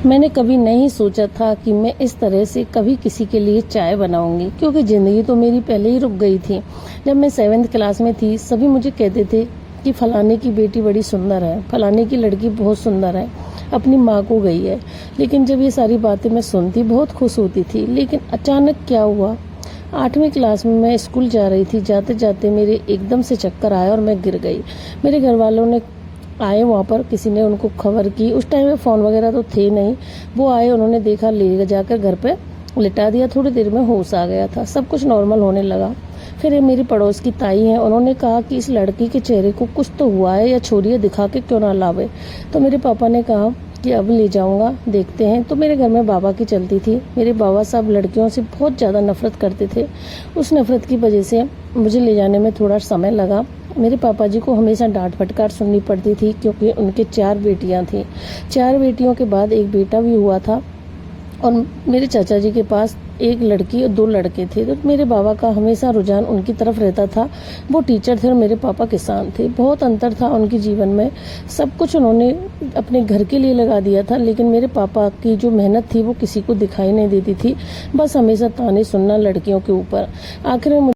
मैंने कभी नहीं सोचा था कि मैं इस तरह से कभी किसी के लिए चाय बनाऊंगी, क्योंकि ज़िंदगी तो मेरी पहले ही रुक गई थी। जब मैं 7th क्लास में थी, सभी मुझे कहते थे कि फलाने की बेटी बड़ी सुंदर है, फलाने की लड़की बहुत सुंदर है, अपनी माँ को गई है। लेकिन जब ये सारी बातें मैं सुनती, बहुत खुश होती थी। लेकिन अचानक क्या हुआ, 8वीं क्लास में मैं स्कूल जा रही थी। जाते जाते मेरे एकदम से चक्कर आया और मैं गिर गई। मेरे घर वालों ने आए, वहाँ पर किसी ने उनको खबर की। उस टाइम में फ़ोन वगैरह तो थे नहीं। वो आए, उन्होंने देखा, ले जाकर घर पे लिटा दिया। थोड़ी देर में होश आ गया था, सब कुछ नॉर्मल होने लगा। फिर ये मेरी पड़ोस की ताई हैं, उन्होंने कहा कि इस लड़की के चेहरे को कुछ तो हुआ है, या छोड़िए, दिखा के क्यों ना लावे। तो मेरे पापा ने कहा कि अब ले जाऊंगा, देखते हैं। तो मेरे घर में बाबा की चलती थी। मेरे बाबा साहब लड़कियों से बहुत ज़्यादा नफरत करते थे। उस नफरत की वजह से मुझे ले जाने में थोड़ा समय लगा। मेरे पापा जी को हमेशा डांट फटकार सुननी पड़ती थी, क्योंकि उनके 4 बेटियां थीं। 4 बेटियों के बाद एक बेटा भी हुआ था, और मेरे चाचा जी के पास एक लड़की और 2 लड़के थे। तो मेरे बाबा का हमेशा रुझान उनकी तरफ रहता था। वो टीचर थे और मेरे पापा किसान थे। बहुत अंतर था उनके जीवन में। सब कुछ उन्होंने अपने घर के लिए लगा दिया था, लेकिन मेरे पापा की जो मेहनत थी वो किसी को दिखाई नहीं देती थी। बस हमेशा ताने सुनना लड़कियों के ऊपर। आखिर में